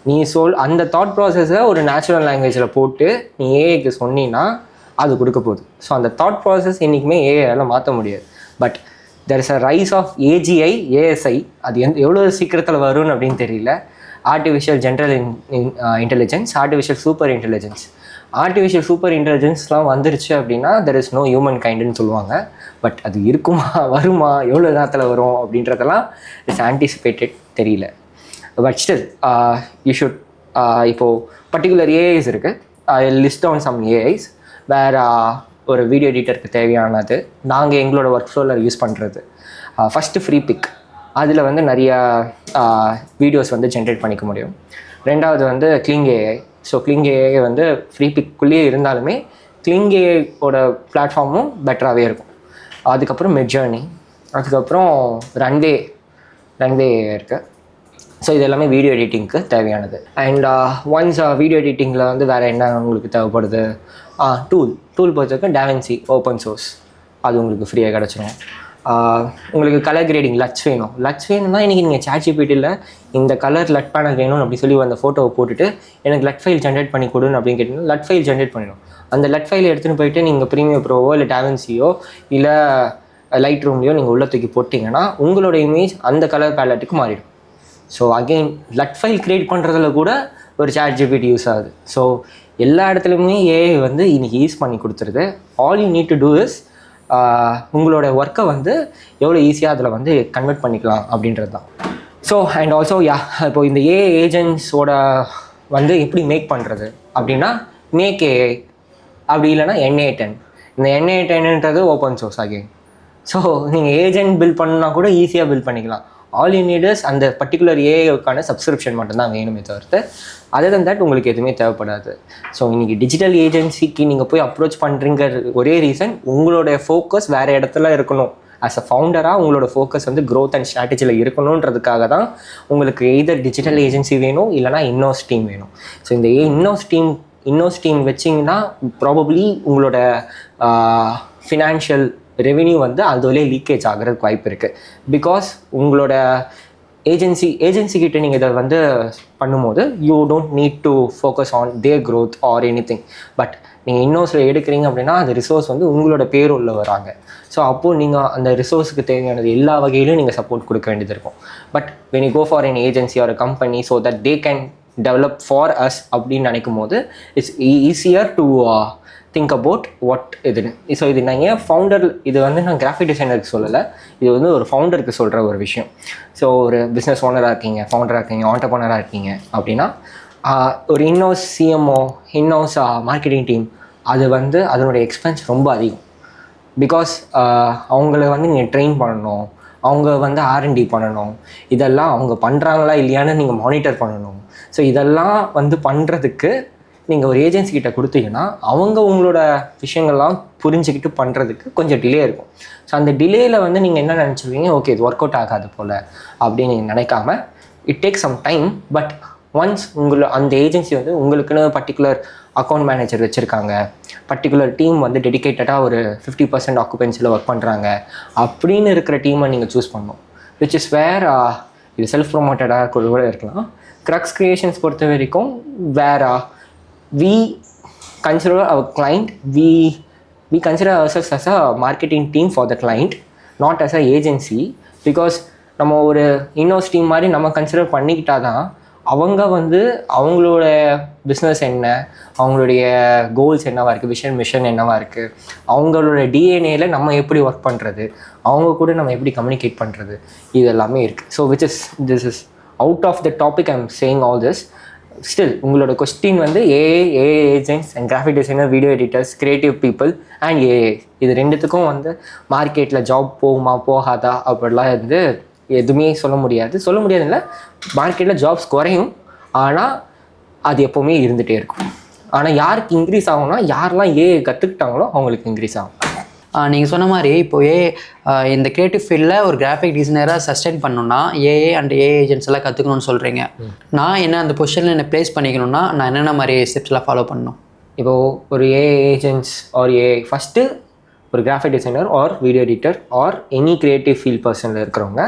நீ அந்த தாட் ப்ராசஸை ஒரு நேச்சுரல் லாங்குவேஜில் போட்டு நீ ஏஐக்கு சொன்னீங்கன்னா அது கொடுக்க போகுது. ஸோ அந்த தாட் ப்ராசஸ் என்றைக்குமே ஏஐயால் மாற்ற முடியாது. But there is a rise of AGI, ASI. அது எவ்வளோ சீக்கிரத்தில் வரும்னு அப்படின்னு தெரியல. Artificial general intelligence, artificial super intelligence. Artificial super இன்டெலிஜென்ஸ்லாம் வந்துருச்சு அப்படின்னா தெர் இஸ் நோ ஹியூமன் கைண்டுன்னு சொல்லுவாங்க. பட் அது இருக்குமா, வருமா, எவ்வளோ நேரத்தில் வரும் அப்படின்றதெல்லாம் இட்ஸ் ஆன்டிசிபேட்டட், தெரியல. பட் ஸ்டில் யூ ஷுட் இப்போது பர்டிகுலர் ஏஐஸ் இருக்குது. லிஸ்ட் ஆன் சம் ஏஐஸ் வேறு ஒரு வீடியோ எடிட்டருக்கு தேவையானது நாங்கள் எங்களோட ஒர்க் ஃப்ளோவில் யூஸ் பண்ணுறது. ஃபஸ்ட்டு ஃப்ரீ பிக், அதில் வந்து நிறையா வீடியோஸ் வந்து ஜென்ரேட் பண்ணிக்க முடியும். ரெண்டாவது வந்து கிளிங் ஏஐ. ஸோ கிளிங் ஏஐ வந்து ஃப்ரீ பிக்குள்ளேயே இருந்தாலுமே கிளிங் ஏஐயோட பிளாட்ஃபார்மும் பெட்டராகவே இருக்கும். அதுக்கப்புறம் மிட்ஜர்னி, அதுக்கப்புறம் ரன்வே இருக்குது. ஸோ இது எல்லாமே வீடியோ எடிட்டிங்க்கு தேவையானது. அண்ட் ஒன்ஸ் வீடியோ எடிட்டிங்கில் வந்து வேறு என்ன உங்களுக்கு தேவைப்படுது, டூல் பொறுத்தவரைக்கும் டாவின்சி ஓப்பன் சோர்ஸ், அது உங்களுக்கு ஃப்ரீயாக கிடச்சிரும். உங்களுக்கு கலர் கிரேடிங் லட்ச் வேணும்னா இன்றைக்கி நீங்கள் ChatGPTயில் இந்த கலர் லட் பேனல் வேணும் அப்படி சொல்லி அந்த ஃபோட்டோவை போட்டுட்டு எனக்கு லட் ஃபைல் ஜென்ரேட் பண்ணி கொடுன்னு அப்படின்னு கேட்டிங்கன்னா லட் ஃபைல் ஜென்ரேட் பண்ணிடும். அந்த லட் ஃபைலை எடுத்துகிட்டு போயிட்டு நீங்கள் ப்ரீமியர் ப்ரோவோ இல்லை டாவின்சியோ இல்லை லைட் ரூம்லையோ நீங்கள் உள்ள தூக்கி போட்டிங்கன்னா உங்களோட இமேஜ் அந்த கலர் பேலட்டுக்கு மாறிடும். ஸோ அகெயின் லட் ஃபைல் க்ரியேட் பண்ணுறதுல கூட ஒரு ChatGPT யூஸ் ஆகுது. ஸோ எல்லா இடத்துலையுமே ஏஐ வந்து இன்றைக்கி யூஸ் பண்ணி கொடுத்துருது. All you need to do is உங்களோட ஒர்க்கை வந்து எவ்வளோ ஈஸியாக அதில் வந்து கன்வெர்ட் பண்ணிக்கலாம் அப்படின்றது தான். ஸோ அண்ட் ஆல்சோ இப்போ இந்த ஏஐ ஏஜென்ட்ஸோட வந்து எப்படி மேக் பண்ணுறது அப்படின்னா மேக் ஏஐ, அப்படி இல்லைனா NA10. இந்த NA10ன்றது ஓப்பன் சோர்ஸ் அகெயின். ஸோ நீங்கள் ஏஜென்ட் பில்ட் பண்ணால் கூட ஈஸியாக பில்ட் பண்ணிக்கலாம். ஆல் யூ நீட் இஸ் அந்த பர்டிகுலர் ஏஐக்கான சப்ஸ்கிரிப்ஷன் மட்டும்தான் வேணுமே தவிர்த்து அதர் தென் தட் உங்களுக்கு எதுவுமே தேவைப்படாது. ஸோ இன்றைக்கி டிஜிட்டல் ஏஜென்சிக்கு நீங்கள் போய் அப்ரோச் பண்ணுறீங்க ஒரே ரீசன் உங்களோட ஃபோக்கஸ் வேறு இடத்துல இருக்கணும். ஆஸ் அ ஃபவுண்டராக உங்களோட ஃபோக்கஸ் வந்து க்ரோத் அண்ட் ஸ்ட்ராட்டஜியில் இருக்கணுன்றதுக்காக தான் உங்களுக்கு எய்தர் டிஜிட்டல் ஏஜென்சி வேணும் இல்லைனா இன்னோஸ் டீம் வேணும். ஸோ இந்த இன்னோஸ் டீம் வச்சிங்கன்னா ப்ராபப்ளி உங்களோட ஃபினான்ஷியல் ரெவென்யூ வந்து அதுலேயே லீக்கேஜ் ஆகிறதுக்கு வாய்ப்பு இருக்குது. பிகாஸ் உங்களோட ஏஜென்சி கிட்ட நீங்கள் இதை வந்து பண்ணும்போது you don't need to focus on their growth or any thing. But நீங்கள் இன்னோஸில் எடுக்கிறீங்க அப்படின்னா அந்த ரிசோர்ஸ் வந்து உங்களோட பேரோலில் வராங்க. ஸோ அப்போது நீங்கள் அந்த ரிசோர்ஸுக்கு தேவையானது எல்லா வகையிலும் நீங்கள் சப்போர்ட் கொடுக்க வேண்டியது இருக்கும். But when you go for an agency or a company so that they can develop for us அப்படின்னு நினைக்கும் போது it's easier to think about what இதுன்னு. ஸோ இது நான் ஏன் ஃபவுண்டர், இது வந்து நான் கிராஃபிக் டிசைனருக்கு சொல்லலை, இது வந்து ஒரு ஃபவுண்டருக்கு சொல்கிற ஒரு விஷயம். ஸோ ஒரு பிஸ்னஸ் ஓனராக இருக்கீங்க, ஃபவுண்டராக இருக்கீங்க, ஆண்டர்ப்ரனராக இருக்கீங்க அப்படின்னா ஒரு இன்னோஸ் சிஎம்ஓ, இன்னோஸ் மார்க்கெட்டிங் டீம், அது வந்து அதனுடைய எக்ஸ்பென்ஸ் ரொம்ப அதிகம். பிகாஸ் அவங்கள வந்து நீங்கள் ட்ரெயின் பண்ணணும், அவங்க வந்து R&D பண்ணணும், இதெல்லாம் அவங்க பண்ணுறாங்களா இல்லையான்னு நீங்கள் மானிட்டர் பண்ணணும். ஸோ இதெல்லாம் வந்து பண்ணுறதுக்கு நீங்கள் ஒரு ஏஜென்சி கிட்ட கொடுத்தீங்கன்னா அவங்க உங்களோட விஷயங்கள்லாம் புரிஞ்சுக்கிட்டு பண்ணுறதுக்கு கொஞ்சம் டிலே இருக்கும். ஸோ அந்த டிலேயில் வந்து நீங்கள் என்ன நினச்சிருவீங்க, ஓகே இது ஒர்க் அவுட் ஆகாது போல் அப்படின்னு நீங்கள் நினைக்காம it take some time. But once அந்த ஏஜென்சி வந்து உங்களுக்குன்னு பர்டிகுலர் அக்கௌண்ட் மேனேஜர் வச்சுருக்காங்க, பர்டிகுலர் டீம் வந்து டெடிக்கேட்டடாக ஒரு 50% ஆக்குபென்சியில் ஒர்க் பண்ணுறாங்க அப்படின்னு இருக்கிற டீமை நீங்கள் சூஸ் பண்ணணும். விச் இஸ் வேர் இது செல்ஃப் ப்ரொமோட்டடாக கூட இருக்கலாம். க்ரக்ஸ் கிரியேஷன்ஸ் பொறுத்த வரைக்கும் வேர் we consider our client, we consider ourselves as a marketing team for the client, not as a agency. Because நம்ம ஒரு இன்னோஸ் டீம் மாதிரி நம்ம கன்சிடர் பண்ணிக்கிட்டா தான் அவங்க வந்து அவங்களோட பிஸ்னஸ் என்ன, அவங்களுடைய கோல்ஸ் என்னவாக இருக்குது, மிஷன் என்னவாக இருக்குது, அவங்களோட டிஎன்ஏல நம்ம எப்படி ஒர்க் பண்ணுறது, அவங்க கூட நம்ம எப்படி கம்யூனிகேட் பண்ணுறது, இது எல்லாமே இருக்குது. So this is out of the topic I am saying all this. Still உங்களோட கொஸ்டின் வந்து uh agents and graphic designer, video editors, creative people and uh, இது ரெண்டுத்துக்கும் வந்து மார்க்கெட்டில் ஜாப் போகுமா போகாதா அப்படிலாம் வந்து எதுவுமே சொல்ல முடியாது இல்லை. மார்க்கெட்டில் ஜாப்ஸ் குறையும், ஆனால் அது எப்போவுமே இருந்துகிட்டே இருக்கும். ஆனால் யாருக்கு இன்க்ரீஸ் ஆகும்னா யாரெல்லாம் ஏஏ கற்றுக்கிட்டாங்களோ அவங்களுக்கு இன்க்ரீஸ் ஆகும். நீங்கள் சொன்ன மாதிரி இப்போயே இந்த க்ரியேட்டிவ் ஃபீல்டில் ஒரு கிராஃபிக் டிசைனராக சஸ்டெயின் பண்ணணுன்னா ஏஏ அண்ட் ஏஏ ஏஜென்ட்ஸ் எல்லாம் கற்றுக்கணும்னு சொல்கிறீங்க. நான் என்ன அந்த பொசிஷனில் என்ன ப்ளேஸ் பண்ணிக்கணும்னா நான் என்னென்ன மாதிரி ஸ்டெப்ஸ்லாம் ஃபாலோ பண்ணணும்? இப்போது ஒரு ஏஏ ஏஜென்ட்ஸ் ஆர் ஏஐ ஃபஸ்ட்டு ஒரு graphic designer or video editor or any creative field பர்சனில் இருக்கிறவங்க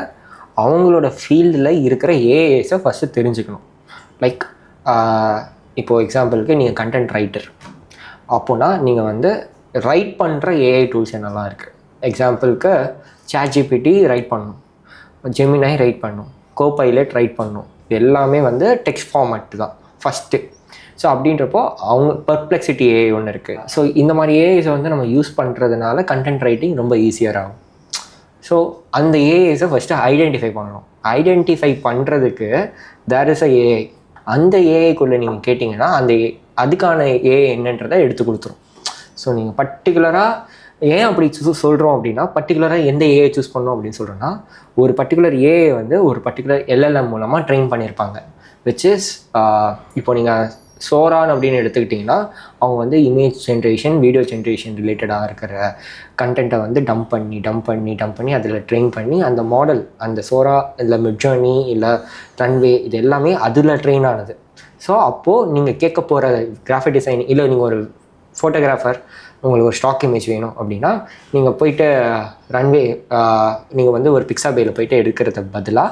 அவங்களோட ஃபீல்டில் இருக்கிற ஏஏஸை ஃபஸ்ட்டு தெரிஞ்சுக்கணும். லைக் இப்போது எக்ஸாம்பிளுக்கு நீங்கள் கண்டென்ட் ரைட்டர் அப்போனா நீங்கள் வந்து ரைட் பண்ணுற ஏஐ டூல்ஸ் என்னெல்லாம் இருக்குது. எக்ஸாம்பிளுக்கு ChatGPT ரைட் பண்ணணும், ஜெமினாய் ரைட் பண்ணணும், கோபைலட் ரைட் பண்ணணும், எல்லாமே வந்து டெக்ஸ்ட் ஃபார்மேட் தான் ஃபஸ்ட்டு. ஸோ அப்படின்றப்போ அவங்க பெர்ப்ளெக்சிட்டி ஏஐ ஒன்று இருக்குது. ஸோ இந்த மாதிரி ஏஐஸை வந்து நம்ம யூஸ் பண்ணுறதுனால கண்டென்ட் ரைட்டிங் ரொம்ப ஈஸியர் ஆகும். ஸோ அந்த ஏஐஸை ஃபஸ்ட்டு ஐடென்டிஃபை பண்ணணும். ஐடென்டிஃபை பண்ணுறதுக்கு தேர் இஸ் அ ஏஐ. அந்த ஏஐக்குள்ளே நீங்கள் கேட்டிங்கன்னா அதுக்கான ஏஐ என்னன்றதை எடுத்து கொடுத்துரும். ஸோ நீங்கள் பர்டிகுலராக ஏன் அப்படி சொல்கிறோம் அப்படின்னா, பர்டிகுலராக எந்த ஏஐ சூஸ் பண்ணோம் அப்படின்னு சொல்கிறோன்னா, ஒரு பர்டிகுலர் ஏஐ வந்து ஒரு பர்டிகுலர் எல்எல்எம் மூலமாக ட்ரெயின் பண்ணியிருப்பாங்க. விச் இஸ் இப்போ நீங்கள் சோரான் அப்படின்னு எடுத்துக்கிட்டிங்கன்னா அவங்க வந்து இமேஜ் ஜென்ரேஷன், வீடியோ ஜென்ரேஷன் ரிலேட்டடாக இருக்கிற கண்டென்ட்டை வந்து டம்ப் பண்ணி அதில் ட்ரெயின் பண்ணி அந்த மாடல், அந்த சோரா இல்லை மிட்ஜர்னி இல்லை ரன்வே, இது எல்லாமே அதில் ட்ரெயின் ஆனது. ஸோ அப்போது நீங்கள் கேட்க போகிற கிராஃபிக் டிசைன் இல்லை நீங்கள் ஒரு ஃபோட்டோகிராஃபர், உங்களுக்கு ஒரு ஸ்டாக் இமேஜ் வேணும் அப்படின்னா நீங்கள் போயிட்டு ரன்வே நீங்கள் வந்து ஒரு பிக்ஸாபேயில் போயிட்டு எடுக்கிறத பதிலாக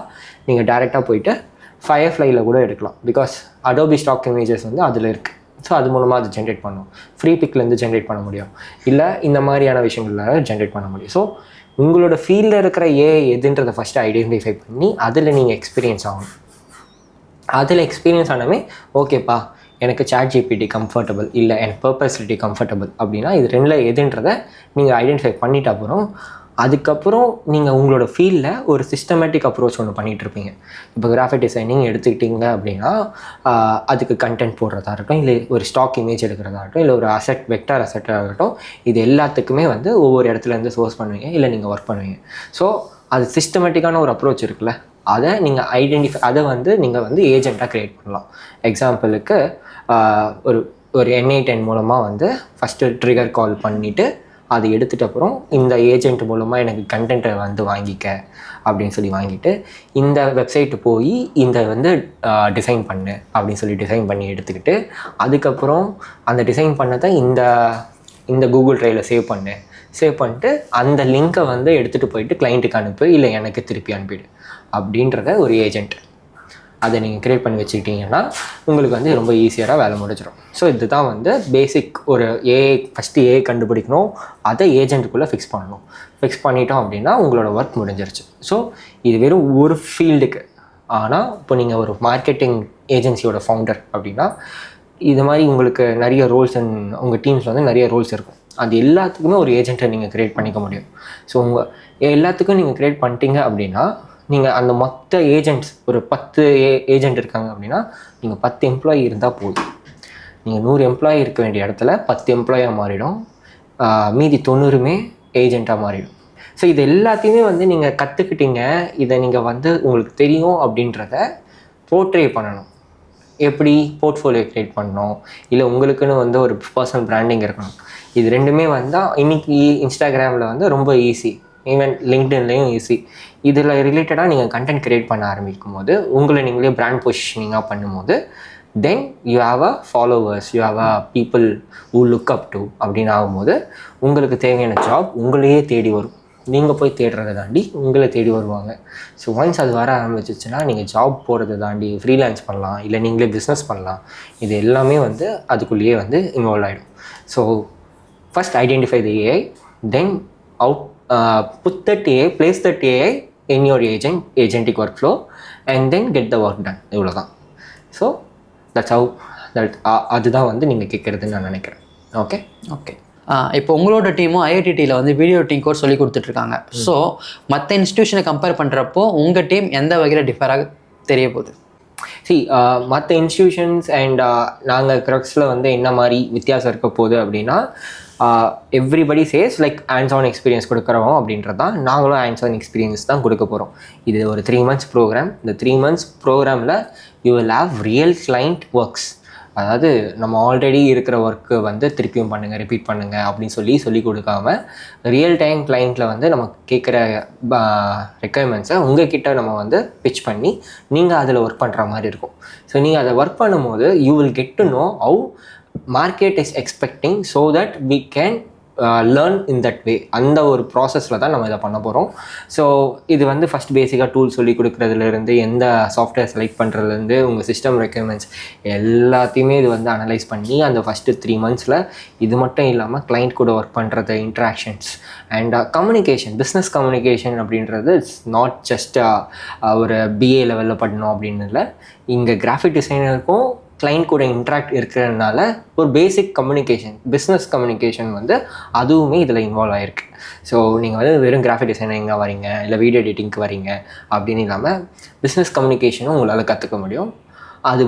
நீங்கள் டேரெக்டாக போயிட்டு ஃபயர்ஃப்ளையில் கூட எடுக்கலாம். பிகாஸ் அடோபி ஸ்டாக் இமேஜஸ் வந்து அதில் இருக்குது. ஸோ அது மூலமாக அது ஜென்ரேட் பண்ணும். ஃப்ரீ பிக்லேருந்து ஜென்ரேட் பண்ண முடியும், இல்லை இந்த மாதிரியான விஷயங்களால் ஜென்ரேட் பண்ண முடியும். ஸோ உங்களோட ஃபீல்டில் இருக்கிற ஏஐ எதுன்றதை ஃபஸ்ட்டு ஐடென்டிஃபை பண்ணி அதில் நீங்கள் எக்ஸ்பீரியன்ஸ் ஆகணும். அதில் எக்ஸ்பீரியன்ஸ் ஆனவே ஓகேப்பா எனக்கு ChatGPT கம்ஃபர்டபுள், இல்லை எனக்கு பெர்ப்ளெக்சிட்டி கம்ஃபர்டபுள் அப்படின்னா இது ரெண்டில் எதுன்றதை நீங்கள் ஐடென்டிஃபை பண்ணிட்ட அப்புறம் அதுக்கப்புறம் நீங்கள் உங்களோட ஃபீல்டில் ஒரு சிஸ்டமேட்டிக் அப்ரோச் ஒன்று பண்ணிகிட்ருப்பீங்க. இப்போ கிராஃபிக் டிசைனிங் எடுத்துக்கிட்டிங்க அப்படின்னா அதுக்கு கண்டென்ட் போடுறதா இருக்கட்டும், இல்லை ஒரு ஸ்டாக் இமேஜ் எடுக்கிறதா இருக்கட்டும், இல்லை ஒரு வெக்டார் அசெட்டாக இருக்கட்டும், இது எல்லாத்துக்குமே வந்து ஒவ்வொரு இடத்துலேருந்து சோர்ஸ் பண்ணுவீங்க, இல்லை நீங்கள் ஒர்க் பண்ணுவீங்க. ஸோ அது சிஸ்டமேட்டிக்கான ஒரு அப்ரோச் இருக்குல்ல, அதை நீங்கள் அதை வந்து நீங்கள் வந்து ஏஜெண்ட்டாக க்ரியேட் பண்ணலாம். எக்ஸாம்பிளுக்கு ஒரு NA10 மூலமாக வந்து ஃபஸ்ட்டு ட்ரிகர் கால் பண்ணிவிட்டு அதை எடுத்துகிட்ட அப்புறம் இந்த ஏஜென்ட் மூலமாக எனக்கு கண்டென்ட்டை வந்து வாங்கிக்க அப்படின்னு சொல்லி வாங்கிட்டு இந்த வெப்சைட்டு போய் இந்த வந்து டிசைன் பண்ணு அப்படின்னு சொல்லி டிசைன் பண்ணி எடுத்துக்கிட்டு அதுக்கப்புறம் அந்த டிசைன் பண்ணதை இந்த கூகுள் ட்ரைவில் சேவ் பண்ணிட்டு அந்த லிங்க்கை வந்து எடுத்துகிட்டு போயிட்டு கிளைண்ட்டுக்கு அனுப்பு, இல்லை எனக்கு திருப்பி அனுப்பிடு அப்படின்றத ஒரு ஏஜெண்ட் அதை நீங்கள் க்ரியேட் பண்ணி வச்சுக்கிட்டிங்கன்னா உங்களுக்கு வந்து ரொம்ப ஈஸியாக வேலை முடிஞ்சிடும். ஸோ இதுதான் வந்து பேசிக். ஒரு ஃபஸ்ட்டு ஏஐ கண்டுபிடிக்கணும், அதை ஏஜென்ட்டுக்குள்ளே ஃபிக்ஸ் பண்ணணும். ஃபிக்ஸ் பண்ணிட்டோம் அப்படின்னா உங்களோட ஒர்க் முடிஞ்சிருச்சு. ஸோ இது வெறும் ஒரு ஃபீல்டுக்கு. ஆனால் இப்போ நீங்கள் ஒரு மார்க்கெட்டிங் ஏஜென்சியோட ஃபவுண்டர் அப்படின்னா இது மாதிரி உங்களுக்கு நிறைய ரோல்ஸ் உங்கள் டீம்ஸில் வந்து நிறைய ரோல்ஸ் இருக்கும். அது எல்லாத்துக்குமே ஒரு ஏஜென்ட்டை நீங்கள் க்ரியேட் பண்ணிக்க முடியும். ஸோ உங்கள் எல்லாத்துக்கும் நீங்கள் க்ரியேட் பண்ணிட்டீங்க அப்படின்னா நீங்கள் அந்த மொத்த ஏஜென்ட்ஸ் ஒரு 10 ஏஜென்ட் இருக்காங்க அப்படின்னா நீங்கள் 10 எம்ப்ளாயி இருந்தால் போதும். நீங்கள் 100 எம்ப்ளாயி இருக்க வேண்டிய இடத்துல 10 எம்ப்ளாயாக மாறிடும், மீதி 90மே ஏஜெண்ட்டாக மாறிடும். ஸோ இது எல்லாத்தையுமே வந்து நீங்கள் கற்றுக்கிட்டீங்க, இதை நீங்கள் வந்து உங்களுக்கு தெரியும் அப்படின்றத போர்ட்ரே பண்ணணும். எப்படி போர்ட்ஃபோலியோ க்ரியேட் பண்ணணும், இல்லை உங்களுக்குன்னு வந்து ஒரு பர்சனல் பிராண்டிங் இருக்கணும். இது ரெண்டுமே வந்தால் இன்றைக்கி இன்ஸ்டாகிராமில் வந்து ரொம்ப ஈஸி, ஈவன் லிங்க்டின்லேயும் ஈஸி. இதில் ரிலேட்டடாக நீங்கள் கண்டென்ட் க்ரியேட் பண்ண ஆரம்பிக்கும் போது, உங்களை நீங்களே பிராண்ட் பொசிஷனிங்காக பண்ணும்போது, then you have a followers, you have a people who look up to அப்படின்னு ஆகும்போது உங்களுக்கு தேவையான ஜாப் உங்களையே தேடி வரும். நீங்கள் போய் தேடுறதை தாண்டி உங்களை தேடி வருவாங்க. ஸோ ஒன்ஸ் அது வர ஆரம்பிச்சிச்சுன்னா நீங்கள் ஜாப் போகிறத தாண்டி ஃப்ரீலான்ஸ் பண்ணலாம், இல்லை நீங்களே பிஸ்னஸ் பண்ணலாம். இது எல்லாமே வந்து அதுக்குள்ளேயே வந்து இன்வால்வ் ஆகிடும். So first identify the AI, then put that AI, place that AI in your agentic workflow, and then get the work done. இவ்வளோதான். ஸோ தட்ஸ் ஹவு அதுதான் வந்து நீங்கள் கேட்குறதுன்னு நான் நினைக்கிறேன். ஓகே. இப்போ உங்களோட டீமும் ஐஐடியில் வந்து வீடியோ எடிட்டிங் கோர்ஸ் சொல்லி கொடுத்துட்ருக்காங்க. ஸோ மற்ற இன்ஸ்டியூஷனை கம்பேர் பண்ணுறப்போ உங்கள் டீம் எந்த வகையில் டிஃபராக தெரிய போகுது? மற்ற இன்ஸ்டியூஷன்ஸ் அண்ட் நாங்கள் க்ரக்ஸில் வந்து என்ன மாதிரி வித்தியாசம் இருக்க போகுது அப்படின்னா, everybody chase like hands on experience கொடுக்குறோம் அப்படின்றது தான். நாங்களும் ஹேண்ட்ஸ் ஆன் எக்ஸ்பீரியன்ஸ் தான் கொடுக்க போகிறோம். இது ஒரு 3 months ப்ரோக்ராம். இந்த 3 months ப்ரோக்ராமில் you will have real client works. அதாவது நம்ம ஆல்ரெடி இருக்கிற ஒர்க்கு வந்து திருப்பியும் பண்ணுங்கள், ரிப்பீட் பண்ணுங்கள் அப்படின்னு சொல்லி கொடுக்காம ரியல் டைம் கிளைண்ட்டில் வந்து நம்ம கேட்குற ரெக்குயர்மெண்ட்ஸை உங்ககிட்ட நம்ம வந்து பிச் பண்ணி நீங்கள் அதில் ஒர்க் பண்ணுற மாதிரி இருக்கும். ஸோ நீங்கள் அதை ஒர்க் பண்ணும்போது you will get to know how market is expecting, so that we can learn in that way. அந்த ஒரு ப்ராசஸில் தான் நம்ம இதை பண்ண போகிறோம். ஸோ இது வந்து ஃபஸ்ட் பேசிக்காக டூல் சொல்லி கொடுக்குறதுலேருந்து, எந்த சாஃப்ட்வேர் செலக்ட் பண்ணுறதுலேருந்து, உங்கள் சிஸ்டம் ரெக்யர்மெண்ட்ஸ் எல்லாத்தையுமே இது வந்து அனலைஸ் பண்ணி அந்த ஃபஸ்ட்டு 3 months இது மட்டும் இல்லாமல் கிளைண்ட் கூட ஒர்க் பண்ணுறது, interactions and communication, business communication அப்படின்றது இட்ஸ் நாட் ஜஸ்ட் ஒரு பிஏ லெவலில் பண்ணணும் அப்படின்னு இல்லை. இங்கே கிராஃபிக் டிசைனருக்கும் கிளைண்ட் கூட இன்ட்ராக்ட் இருக்கிறதுனால ஒரு பேசிக் கம்யூனிகேஷன், பிஸ்னஸ் கம்யூனிகேஷன் வந்து அதுவுமே இதில் இன்வால்வ் ஆகிருக்கு. ஸோ நீங்கள் வந்து வெறும் கிராஃபிக் டிசைனிங்காக வரீங்க, இல்லை வீடியோ எடிட்டிங்க்கு வரீங்க அப்படின்னு இல்லாமல் பிஸ்னஸ் கம்யூனிகேஷனும் உங்களால் கற்றுக்க முடியும். அது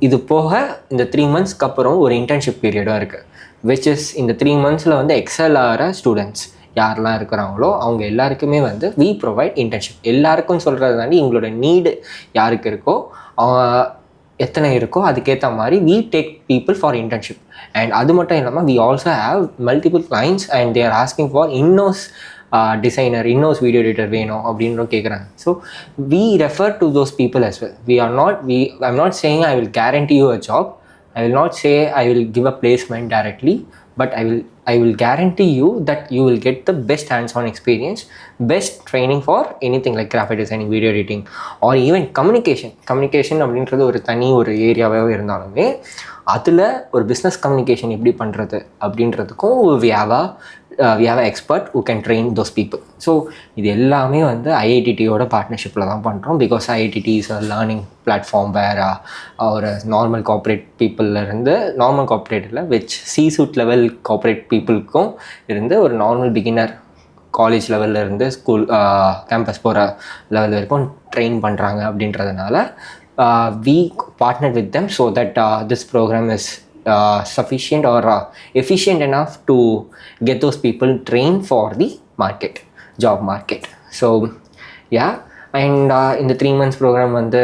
இது போக இந்த 3 monthsக்கு அப்புறம் ஒரு இன்டர்ன்ஷிப் பீரியடும் இருக்குது. விச் இஸ் இந்த 3 monthsல வந்து எக்ஸல் ஆகிற ஸ்டூடெண்ட்ஸ் யாரெல்லாம் இருக்கிறாங்களோ அவங்க எல்லாருக்குமே வந்து வி ப்ரொவைட் இன்டர்ன்ஷிப். எல்லாருக்கும் சொல்கிறது தாண்டி எங்களோட நீடு யாருக்கு இருக்கோ, எத்தனை இருக்கோ அதுக்கேற்ற மாதிரி we take people for internship. And அது மட்டும் இல்லாமல் we also have multiple clients and they are asking for in house designer, in house video editor வேணும் அப்படின்னு கேட்குறாங்க. So we refer to those people as well. I am not saying I will guarantee you a job, I will not say I will give a placement directly, but I will guarantee you that you will get the best hands-on experience, best training for anything like graphic designing, video editing, or even communication. Communication அப்படின்றது ஒரு தனி ஒரு ஏரியாவாகவே இருந்தாலுமே அதில் ஒரு பிஸ்னஸ் கம்யூனிகேஷன் எப்படி பண்ணுறது அப்படின்றதுக்கும் we have an expert who can train those people. So இது எல்லாமே வந்து ஐஐடியோட பார்ட்னர்ஷிப்பில் தான் பண்ணுறோம். Because IIT is a learning platform வேறு ஒரு நார்மல் கார்ப்பரேட் பீப்புளிலேருந்து, நார்மல் கார்ப்பரேட்டில் விச் C-suite லெவல் கார்ப்பரேட் பீப்புளுக்கும் இருந்து ஒரு நார்மல் பிகினர் காலேஜ் லெவலில் இருந்து ஸ்கூல் கேம்பஸ் போகிற லெவல் வரைக்கும் ட்ரெயின் பண்ணுறாங்க. அப்படின்றதுனால we partnered with them so that this program is sufficient or efficient enough to get those people trained for the job market. So yeah, and in the 3 months program வந்து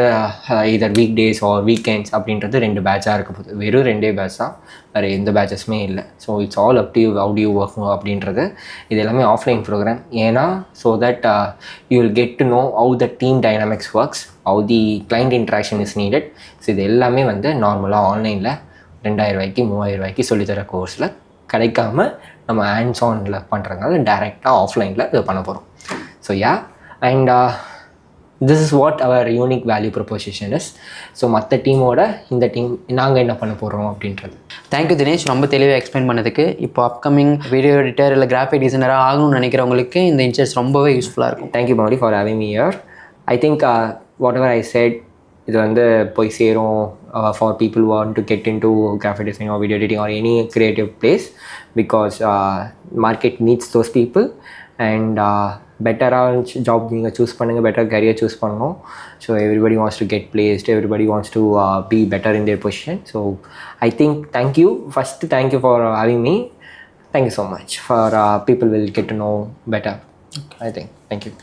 either weekdays or weekends அப்படின்றது 2 பேட்சாக இருக்க போகுது. வெறும் 2 பேட்ச் தான், வேறு எந்த பேட்சஸுமே இல்லை. So it's all up to you how to you work அப்படின்றது. இது எல்லாமே ஆஃப்லைன் ப்ரோக்ராம். ஏன்னா so that you will get to know how the team dynamics works, how the client interaction is needed. So இது எல்லாமே வந்து நார்மலாக ஆன்லைனில் 2000 ரூபாய்க்கு 3000 ரூபாய்க்கு சொல்லித்தர கோர்ஸில் கிடைக்காம நம்ம ஹேண்ட்ஸ் ஆனில் பண்ணுறதுனால டைரெக்டாக ஆஃப்லைனில் இதை பண்ண போகிறோம். So yeah, and this is what our unique value proposition is. So மற்ற டீமோட இந்த டீம் நாங்கள் என்ன பண்ண போகிறோம் அப்படின்றது. தேங்க்யூ தினேஷ், ரொம்ப தெளிவாக எக்ஸ்பிளைன் பண்ணதுக்கு. இப்போ அப்கமிங் வீடியோ எடிட்டர் இல்லை கிராஃபிக் டிசைனராக ஆகணும்னு நினைக்கிறவங்களுக்கு இந்த இன்சைட்ஸ் ரொம்பவே யூஸ்ஃபுல்லாக இருக்கும். Thank you Mouli for having me here. I think whatever I said இது வந்து போய் சேரும் for people want to get into graphic designing or video editing or any creative place, because market needs those people. And பெட்டராக ஜாப் நீங்கள் சூஸ் பண்ணுங்கள், பெட்டர் கரியர் சூஸ் பண்ணணும். So everybody wants to get placed, everybody wants to be better in there position. So I think thank you, first thank you for having me. Thank you so much for people will get to no better. I think. Thank you.